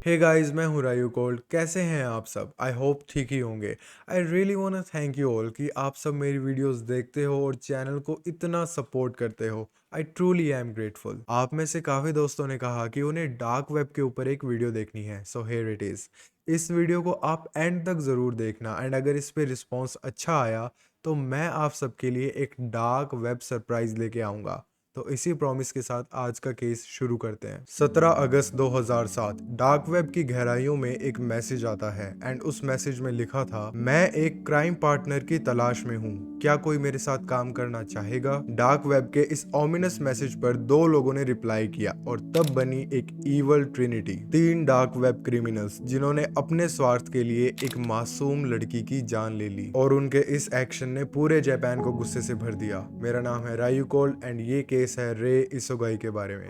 Hey guys, मैं हूँ Rayu cold. कैसे हैं आप सब? आई होप ठीक ही होंगे। I really want to thank you all कि आप सब मेरी वीडियोस देखते हो और चैनल को इतना सपोर्ट करते हो। I truly am grateful. आप में से काफ़ी दोस्तों ने कहा कि उन्हें डार्क वेब के ऊपर एक वीडियो देखनी है, सो हियर इट इज़। इस वीडियो को आप एंड तक ज़रूर देखना एंड अगर इस पे रिस्पॉन्स अच्छा आया तो मैं आप सबके लिए एक डार्क वेब सरप्राइज लेके आऊँगा। तो इसी प्रॉमिस के साथ आज का केस शुरू करते हैं। 17 अगस्त 2007 डार्क वेब की गहराइयों में एक मैसेज आता है एंड उस मैसेज में लिखा था, मैं एक क्राइम पार्टनर की तलाश में हूँ, क्या कोई मेरे साथ काम करना चाहेगा? डार्क वेब के इस ऑमिनस मैसेज पर दो लोगों ने रिप्लाई किया और तब बनी एक evil Trinity. 3 dark web criminals जिन्होंने अपने स्वार्थ के लिए एक मासूम लड़की की जान ले ली और उनके इस एक्शन ने पूरे जापान को गुस्से से भर दिया। मेरा नाम है रायू कोल्ड एंड ये केस है रे इसोगाई के बारे में।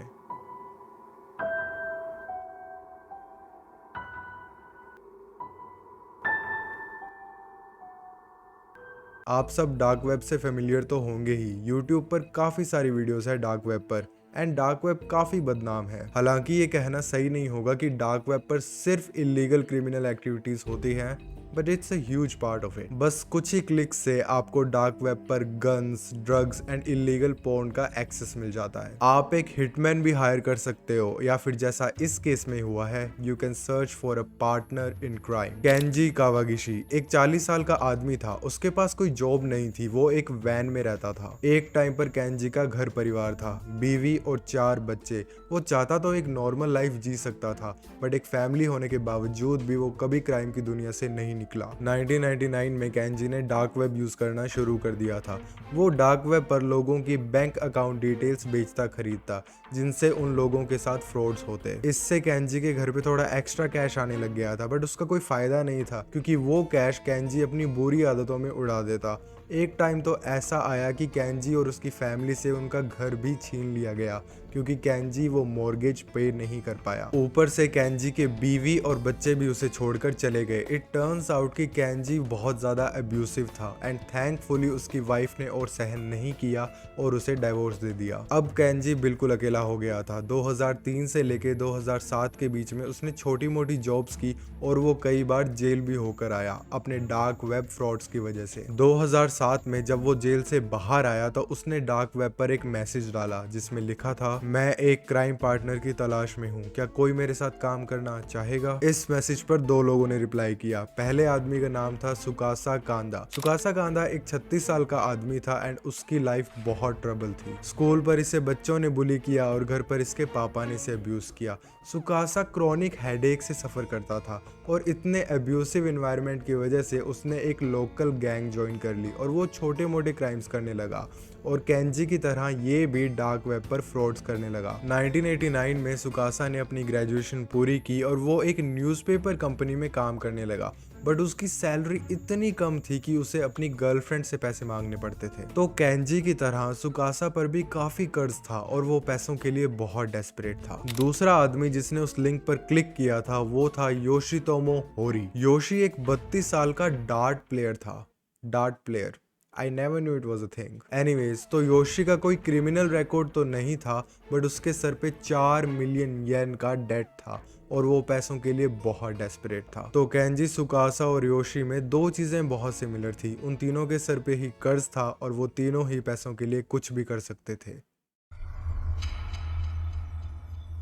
आप सब डार्क वेब से फेमिलियर तो होंगे ही। यूट्यूब पर काफ़ी सारी वीडियोस है डार्क वेब पर एंड डार्क वेब काफ़ी बदनाम है। हालांकि ये कहना सही नहीं होगा कि डार्क वेब पर सिर्फ इलीगल क्रिमिनल एक्टिविटीज़ होती हैं, but it's a huge part of it. बस कुछ ही क्लिक से आपको डार्क वेब पर guns, drugs and illegal porn का एक्सेस मिल जाता है। आप एक हिटमैन भी हायर कर सकते हो या फिर जैसा इस केस में हुआ है, you can search for a partner in crime. Kenji Kawagishi एक 40 साल का आदमी था। उसके पास कोई जॉब नहीं थी, वो एक वैन में रहता था। एक टाइम पर केंजी का घर परिवार था, बीवी और 4 बच्चे। वो चाहता तो एक नॉर्मल लाइफ जी सकता था, बट एक फैमिली होने के बावजूद भी वो कभी क्राइम की दुनिया से नहीं निकला। 1999 में केंजी ने डार्क वेब यूज करना शुरू कर दिया था। वो डार्क वेब पर लोगों की बैंक अकाउंट डिटेल्स बेचता खरीदता, जिनसे उन लोगों के साथ फ्रॉड्स होते। इससे केंजी के घर पे थोड़ा एक्स्ट्रा कैश आने लग गया था, बट उसका कोई फायदा नहीं था क्योंकि वो कैश केंजी अपनी बुरी आदतों में उड़ा देता। एक टाइम तो ऐसा आया कि केंजी और उसकी फैमिली से उनका घर भी छीन लिया गया क्योंकि केंजी वो मॉर्गेज पे नहीं कर पाया। ऊपर से केंजी के बीवी और बच्चे भी उसे छोड़कर चले गए। इट टर्न्स आउट कि केंजी बहुत ज्यादा अब्यूसिव था एंड थैंकफुली उसकी वाइफ ने और सहन नहीं किया और उसे डाइवोर्स दे दिया। अब केंजी बिल्कुल अकेला हो गया था। 2003 से लेके 2007 के बीच में उसने छोटी मोटी जॉब्स की और वो कई बार जेल भी होकर आया अपने डार्क वेब फ्रॉड्स की वजह से। 2007 में जब वो जेल से बाहर आया तो उसने डार्क वेब पर एक मैसेज डाला जिसमें लिखा था, मैं एक क्राइम पार्टनर की तलाश में हूँ, क्या कोई मेरे साथ काम करना चाहेगा? इस मैसेज पर 2 लोगों ने रिप्लाई किया। पहले आदमी का नाम था सुकासा कांदा। सुकासा कांदा एक 36 साल का आदमी था एंड उसकी लाइफ बहुत ट्रबल थी। स्कूल पर इसे बच्चों ने बुली किया और घर पर इसके पापा ने इसे अब्यूज किया। सुकासा क्रॉनिक हेडेक से सफर करता था और इतने अब्यूसिव एनवायरनमेंट की वजह से उसने एक लोकल गैंग ज्वाइन कर ली और वो छोटे मोटे क्राइम्स करने लगा और केंजी की तरह ये भी डार्क वेब पर फ्रॉड्स करने लगा। 1989 में सुकासा ने अपनी ग्रेजुएशन पूरी की और वो एक न्यूज़पेपर कंपनी में काम करने लगा, बट उसकी सैलरी इतनी कम थी कि उसे अपनी गर्लफ्रेंड से पैसे मांगने पड़ते थे। तो केंजी की तरह सुकासा पर भी काफी कर्ज था और वो पैसों के लिए बहुत डेस्परेट था। दूसरा आदमी जिसने उस लिंक पर क्लिक किया था वो था योशितोमो होरी। योशी एक 32 साल का डार्ट प्लेयर था। Dart player, I never knew it was a thing. Anyways, तो योशी का कोई क्रिमिनल रिकॉर्ड तो नहीं था, बट उसके सर पे 4 मिलियन येन का डेट था और वो पैसों के लिए बहुत डेस्परेट था। तो केंजी, सुकासा और योशी में 2 चीजें बहुत सिमिलर थी। उन तीनों के सर पे ही कर्ज था और वो तीनों ही पैसों के लिए कुछ भी कर सकते थे।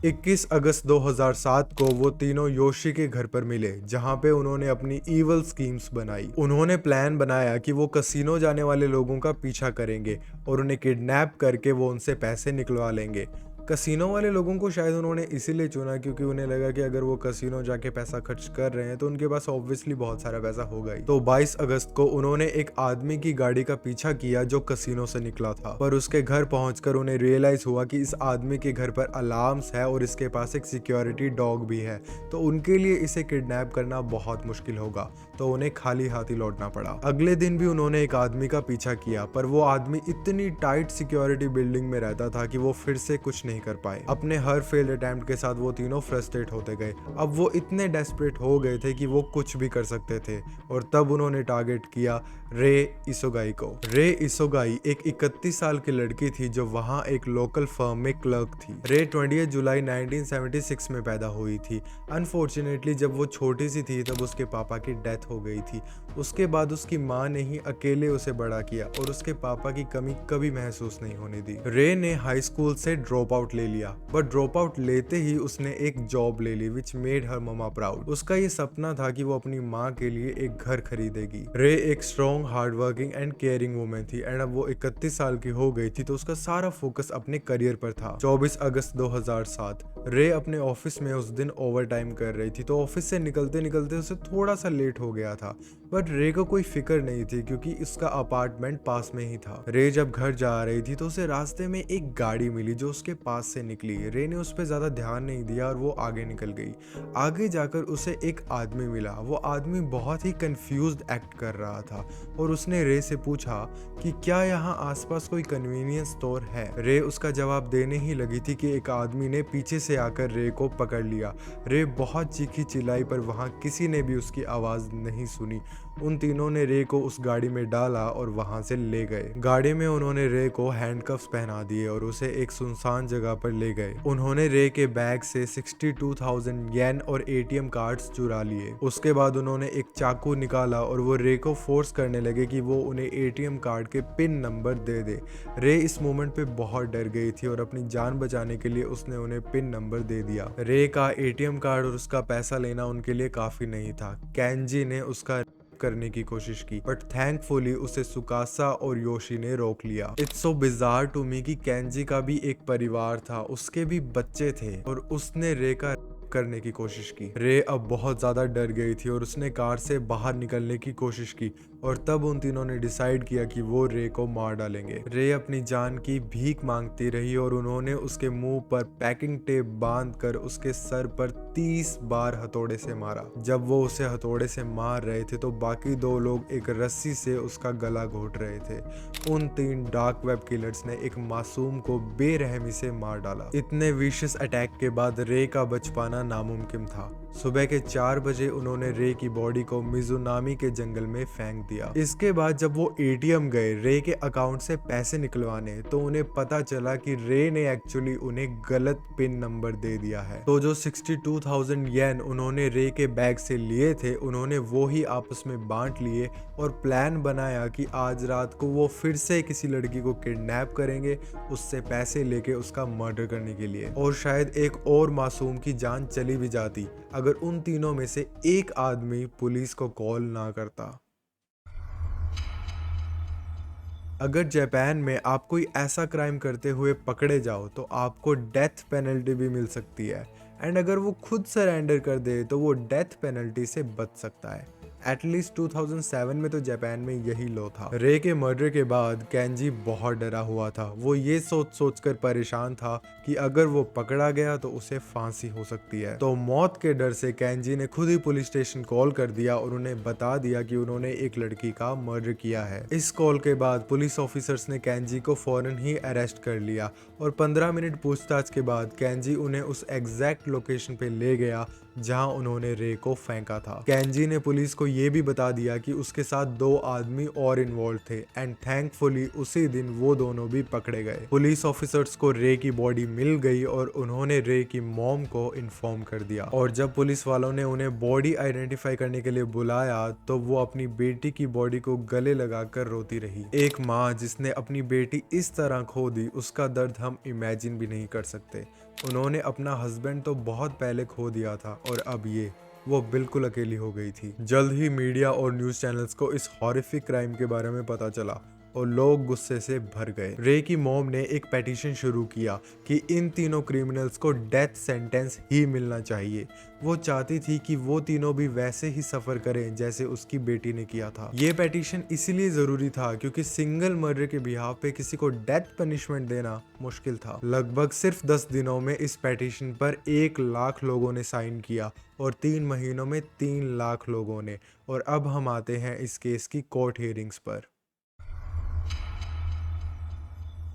21 अगस्त 2007 को वो तीनों योशी के घर पर मिले जहां पे उन्होंने अपनी इवल स्कीम्स बनाई। उन्होंने प्लान बनाया कि वो कसिनो जाने वाले लोगों का पीछा करेंगे और उन्हें किडनैप करके वो उनसे पैसे निकलवा लेंगे। कसिनो वाले लोगों को शायद उन्होंने इसीलिए चुना क्योंकि उन्हें लगा कि अगर वो कसिनो जाके पैसा खर्च कर रहे हैं तो उनके पास ऑब्वियसली बहुत सारा पैसा होगा ही। तो 22 अगस्त को उन्होंने एक आदमी की गाड़ी का पीछा किया जो कसिनो से निकला था, पर उसके घर पहुंचकर उन्हें रियलाइज हुआ कि इस आदमी के घर पर अलार्म्स है और इसके पास एक सिक्योरिटी डॉग भी है, तो उनके लिए इसे किडनैप करना बहुत मुश्किल होगा, तो उन्हें खाली हाथ ही लौटना पड़ा। अगले दिन भी उन्होंने एक आदमी का पीछा किया, पर वो आदमी इतनी टाइट सिक्योरिटी बिल्डिंग में रहता था कि वो फिर से कुछ नहीं कर पाए। अपने हर फेल्ड अटेम्प्ट के साथ वो तीनों फ्रस्ट्रेट होते गए। अब वो इतने डेस्परेट हो गए थे कि वो कुछ भी कर सकते थे और तब उन्होंने टारगेट किया रे इसोगाई को। रे इसोगाई एक 31 साल की लड़की थी जो वहाँ एक लोकल फर्म में क्लर्क थी। रे 20 जुलाई 1976 में पैदा हुई थी। अनफॉर्चुनेटली जब वो छोटी सी थी तब उसके पापा की डेथ हो गई थी। उसके बाद उसकी माँ ने ही अकेले उसे बड़ा किया और उसके पापा की कमी कभी महसूस नहीं होने दी। रे ने हाई स्कूल से ड्रॉप आउट ले लिया, बट ड्रॉप आउट लेते ही उसने एक जॉब ले ली which made her mama proud. उसका ये सपना था कि वो अपनी माँ के लिए एक घर खरीदेगी। रे एक strong, hard working and caring women थी एंड अब वो 31 साल की हो गई थी तो उसका सारा फोकस अपने करियर पर था। 24 अगस्त 2007 रे अपने ऑफिस में उस दिन ओवर टाइम कर रही थी तो ऑफिस से निकलते निकलते उसे थोड़ा सा लेट हो गया था, बट रे को कोई फिक्र नहीं थी क्योंकि उसका अपार्टमेंट पास में ही था। रे जब घर जा रही थी तो उसे रास्ते में एक गाड़ी मिली जो उसके पास से निकली। रे ने उस पर ज्यादा ध्यान नहीं दिया और वो आगे निकल गई। आगे जाकर उसे एक आदमी मिला। वो आदमी बहुत ही कंफ्यूज्ड एक्ट कर रहा था और उसने रे से पूछा कि क्या यहाँ आसपास कोई कन्वीनियंस स्टोर है। रे उसका जवाब देने ही लगी थी कि एक आदमी ने पीछे से आकर रे को पकड़ लिया। रे बहुत चीखी चिल्लाई पर वहां किसी ने भी उसकी आवाज नहीं सुनी। उन तीनों ने रे को उस गाड़ी में डाला और वहां से ले गए। गाड़ी में उन्होंने रे को हैंडकफ्स पहना दिए और उसे एक सुनसान जगह पर ले गए। उन्होंने रे के बैग से 62,000 येन और एटीएम कार्ड्स चुरा लिए। उसके बाद उन्होंने एक चाकू निकाला और वो रे को फोर्स करने लगे कि वो उन्हें एटीएम कार्ड के पिन नंबर दे दे। रे इस मोमेंट पे बहुत डर गई थी और अपनी जान बचाने के लिए उसने उन्हें पिन नंबर दे दिया। रे का एटीएम कार्ड और उसका पैसा लेना उनके लिए काफी नहीं था। केंजी ने उसका करने की कोशिश की बट थैंकफुली उसे सुकासा और योशी ने रोक लिया। It's so bizarre to me कि केंजी का भी एक परिवार था, उसके भी बच्चे थे और उसने रे का करने की कोशिश की। रे अब बहुत ज्यादा डर गई थी और उसने कार से बाहर निकलने की कोशिश की और तब उन तीनों ने डिसाइड किया कि वो रे को मार डालेंगे। रे अपनी जान की भीख मांगती रही और उन्होंने उसके मुंह पर पैकिंग टेप बांधकर उसके सर पर 30 बार हथौड़े से मारा। जब वो उसे हथौड़े से मार रहे थे तो बाकी दो लोग एक रस्सी से उसका गला घोट रहे थे। उन 3 डार्क वेब किलर्स ने एक मासूम को बेरहमी से मार डाला। इतने विशियस अटैक के बाद रे का बच पाना नामुमकिन था। सुबह के 4 बजे उन्होंने रे की बॉडी को मिजुनामी के जंगल में फेंक दिया। इसके बाद जब वो एटीएम गए रे के अकाउंट से पैसे निकलवाने तो उन्हें पता चला कि रे ने एक्चुअली उन्हें गलत पिन नंबर दे दिया है। तो जो 62,000 येन उन्होंने रे के बैग से लिए थे उन्होंने वो ही आपस में बांट लिए और प्लान बनाया कि आज रात को वो फिर से किसी लड़की को किडनैप करेंगे उससे पैसे लेके उसका मर्डर करने के लिए। और शायद एक और मासूम की जान चली भी जाती अगर उन तीनों में से एक आदमी पुलिस को कॉल ना करता। अगर जापान में आप कोई ऐसा क्राइम करते हुए पकड़े जाओ तो आपको डेथ पेनल्टी भी मिल सकती है एंड अगर वो खुद सरेंडर कर दे तो वो डेथ पेनल्टी से बच सकता है। एटलीस्ट 2007 में तो जापान में यही लॉ था। रे के मर्डर के बाद केंजी बहुत डरा हुआ था। वो ये सोच कर परेशान था कि अगर वो पकड़ा गया तो उसे फांसी हो सकती है। तो मौत के डर से केंजी ने खुद ही पुलिस स्टेशन कॉल कर दिया और उन्हें बता दिया कि उन्होंने एक लड़की का मर्डर किया है। इस कॉल के बाद पुलिस ऑफिसर्स ने केंजी को फौरन ही अरेस्ट कर लिया और 15 मिनट पूछताछ के बाद केंजी उन्हें उस एग्जैक्ट लोकेशन पे ले गया जहां उन्होंने रे को फेंका था। केंजी ने पुलिस को ये भी बता दिया कि उसके साथ 2 आदमी और इन्वॉल्व थे एंड थैंकफुली उसी दिन वो दोनों भी पकड़े गए। पुलिस ऑफिसर्स को रे की बॉडी मिल गई और उन्होंने रे की मॉम को इन्फॉर्म कर दिया और जब पुलिस वालों ने उन्हें बॉडी आइडेंटिफाई करने के लिए बुलाया तो वो अपनी बेटी की बॉडी को गले लगाकर रोती रही। एक माँ जिसने अपनी बेटी इस तरह खो दी उसका दर्द हम इमेजिन भी नहीं कर सकते। उन्होंने अपना हस्बैंड तो बहुत पहले खो दिया था और अब ये वो बिल्कुल अकेली हो गई थी। जल्द ही मीडिया और न्यूज़ चैनल्स को इस हॉरिफिक क्राइम के बारे में पता चला और लोग गुस्से से भर गए। रे की मॉम ने एक पेटिशन शुरू किया कि इन तीनों क्रिमिनल्स को डेथ सेंटेंस ही मिलना चाहिए। वो चाहती थी कि वो तीनों भी वैसे ही सफर करें जैसे उसकी बेटी ने किया था। ये पेटिशन इसीलिए जरूरी था क्योंकि सिंगल मर्डर के बिहाफ पे किसी को डेथ पनिशमेंट देना मुश्किल था। लगभग सिर्फ 10 दिनों में इस पेटिशन पर 1 लाख लोगों ने साइन किया और 3 महीनों में 3 लाख लोगों ने। और अब हम आते हैं इस केस की कोर्ट हियरिंग्स पर।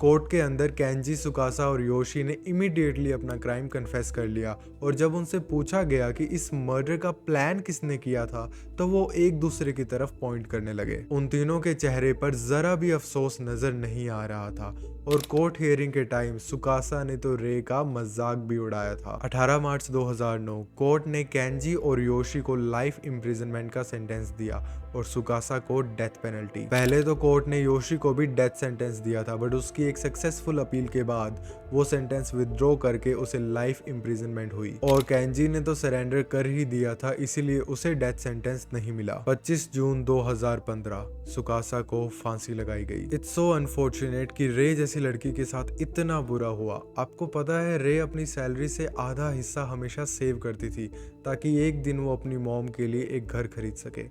कोर्ट के अंदर केंजी, सुकासा और योशी ने इमीडिएटली अपना क्राइम कन्फेस कर लिया और जब उनसे पूछा गया कि इस मर्डर का प्लान किसने किया था तो वो एक दूसरे की तरफ पॉइंट करने लगे। उन तीनों के चेहरे पर जरा भी अफसोस नजर नहीं आ रहा था और कोर्ट हियरिंग के टाइम सुकासा ने तो रे का मजाक भी उड़ाया था। 18 मार्च 2009 कोर्ट ने केंजी और योशी को लाइफ इम्प्रिजनमेंट का सेंटेंस दिया और सुकासा को डेथ पेनल्टी। पहले तो कोर्ट ने योशी को भी डेथ सेंटेंस दिया था बट उसकी एक सक्सेसफुल अपील के बाद वो सेंटेंस विथड्रॉ करके उसे लाइफ इम्प्रिजनमेंट हुई और केंजी ने तो सरेंडर कर ही दिया था, इसीलिए उसे डेथ सेंटेंस नहीं मिला। 25 जून 2015 सुकासा को फांसी लगाई गई। इट्स सो अनफॉर्चुनेट कि रे जैसी लड़की के साथ इतना बुरा हुआ। आपको पता है रे अपनी सैलरी से आधा हिस्सा हमेशा सेव करती थी ताकि एक दिन वो अपनी मॉम के लिए एक घर खरीद सके।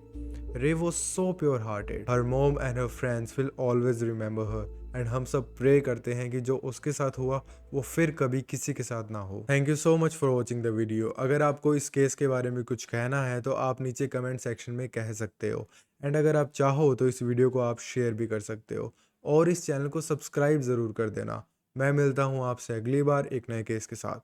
रे was so pure hearted. Her mom and her friends will always remember her. And हम सब प्रे करते हैं कि जो उसके साथ हुआ वो फिर कभी किसी के साथ ना हो। Thank you so much for watching the video. अगर आपको इस केस के बारे में कुछ कहना है तो आप नीचे कमेंट सेक्शन में कह सकते हो एंड अगर आप चाहो तो इस वीडियो को आप शेयर भी कर सकते हो और इस चैनल को सब्सक्राइब ज़रूर कर देना। मैं मिलता हूँ आपसे अगली बार एक नए केस के साथ।